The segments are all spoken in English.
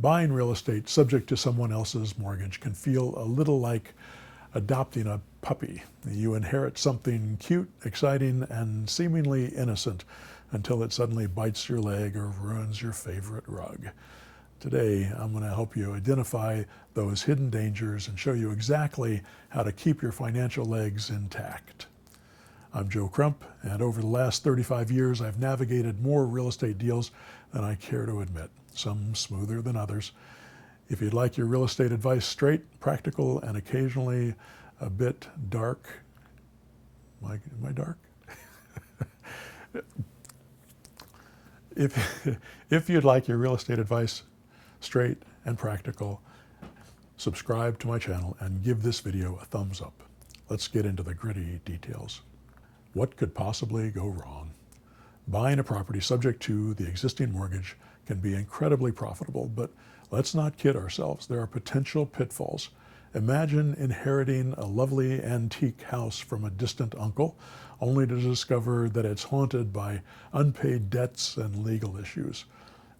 Buying real estate subject to someone else's mortgage can feel a little like adopting a puppy. You inherit something cute, exciting, and seemingly innocent until it suddenly bites your leg or ruins your favorite rug. Today, I'm going to help you identify those hidden dangers and show you exactly how to keep your financial legs intact. I'm Joe Crump, and over the last 35 years, I've navigated more real estate deals than I care to admit, some smoother than others. If you'd like your real estate advice straight, practical, and occasionally a bit dark, am I dark? If you'd like your real estate advice straight and practical, subscribe to my channel and give this video a thumbs up. Let's get into the gritty details. What could possibly go wrong? Buying a property subject to the existing mortgage can be incredibly profitable, but let's not kid ourselves. There are potential pitfalls. Imagine inheriting a lovely antique house from a distant uncle, only to discover that it's haunted by unpaid debts and legal issues.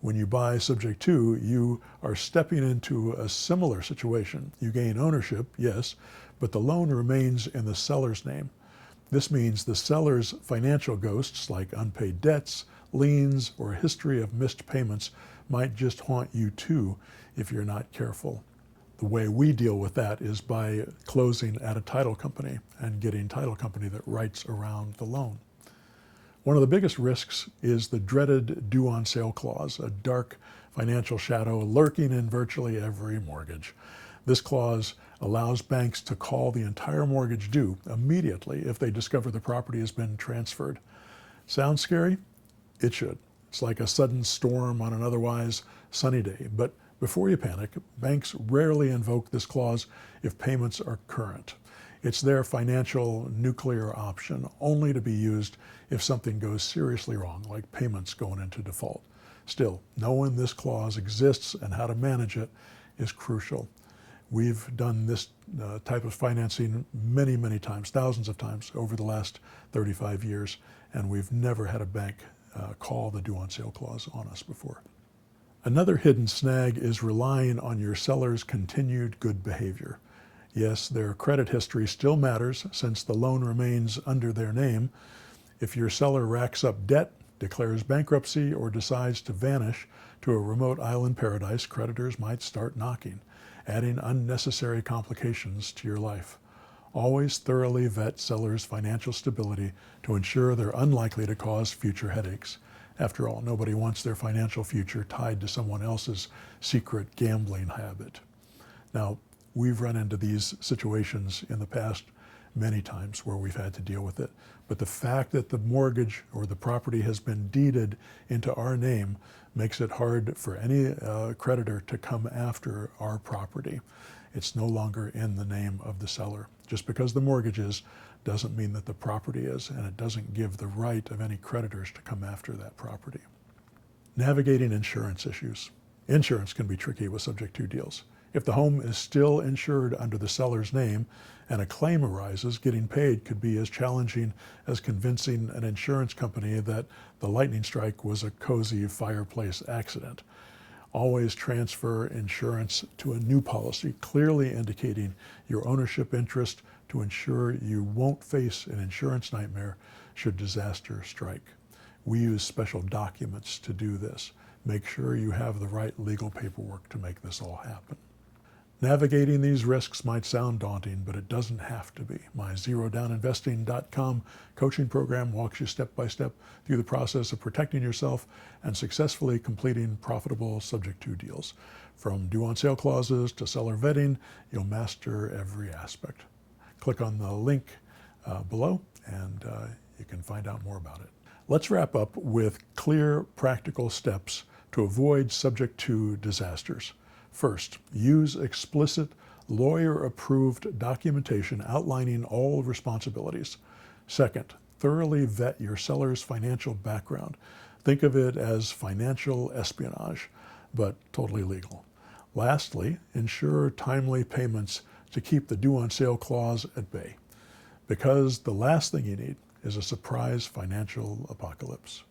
When you buy subject to, you are stepping into a similar situation. You gain ownership, yes, but the loan remains in the seller's name. This means the seller's financial ghosts, like unpaid debts, liens, or a history of missed payments, might just haunt you too if you're not careful. The way we deal with that is by closing at a title company and getting a title company that writes around the loan. One of the biggest risks is the dreaded due on sale clause, a dark financial shadow lurking in virtually every mortgage. This clause allows banks to call the entire mortgage due immediately if they discover the property has been transferred. Sounds scary? It should. It's like a sudden storm on an otherwise sunny day. But before you panic, banks rarely invoke this clause if payments are current. It's their financial nuclear option, only to be used if something goes seriously wrong, like payments going into default. Still, knowing this clause exists and how to manage it is crucial. We've done this type of financing many, many times, thousands of times over the last 35 years, and we've never had a bank call the due on sale clause on us before. Another hidden snag is relying on your seller's continued good behavior. Yes, their credit history still matters since the loan remains under their name. If your seller racks up debt, declares bankruptcy, or decides to vanish to a remote island paradise, creditors might start knocking, adding unnecessary complications to your life. Always thoroughly vet sellers' financial stability to ensure they're unlikely to cause future headaches. After all, nobody wants their financial future tied to someone else's secret gambling habit. Now, we've run into these situations in the past many times where we've had to deal with it. But the fact that the mortgage or the property has been deeded into our name makes it hard for any creditor to come after our property. It's no longer in the name of the seller. Just because the mortgage is doesn't mean that the property is, and it doesn't give the right of any creditors to come after that property. Navigating insurance issues. Insurance can be tricky with subject to deals. If the home is still insured under the seller's name and a claim arises, getting paid could be as challenging as convincing an insurance company that the lightning strike was a cozy fireplace accident. Always transfer insurance to a new policy, clearly indicating your ownership interest to ensure you won't face an insurance nightmare should disaster strike. We use special documents to do this. Make sure you have the right legal paperwork to make this all happen. Navigating these risks might sound daunting, but it doesn't have to be. My ZeroDownInvesting.com coaching program walks you step by step through the process of protecting yourself and successfully completing profitable subject to deals. From due on sale clauses to seller vetting, you'll master every aspect. Click on the link below and you can find out more about it. Let's wrap up with clear, practical steps to avoid subject to disasters. First, use explicit lawyer-approved documentation outlining all responsibilities. Second, thoroughly vet your seller's financial background. Think of it as financial espionage, but totally legal. Lastly, ensure timely payments to keep the due on sale clause at bay, because the last thing you need is a surprise financial apocalypse.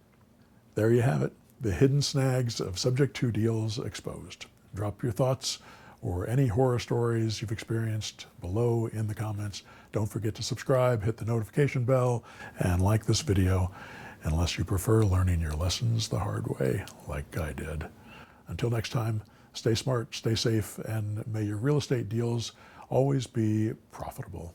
There you have it, the hidden snags of subject to deals exposed. Drop your thoughts or any horror stories you've experienced below in the comments. Don't forget to subscribe, hit the notification bell, and like this video, unless you prefer learning your lessons the hard way, like I did. Until next time, stay smart, stay safe, and may your real estate deals always be profitable.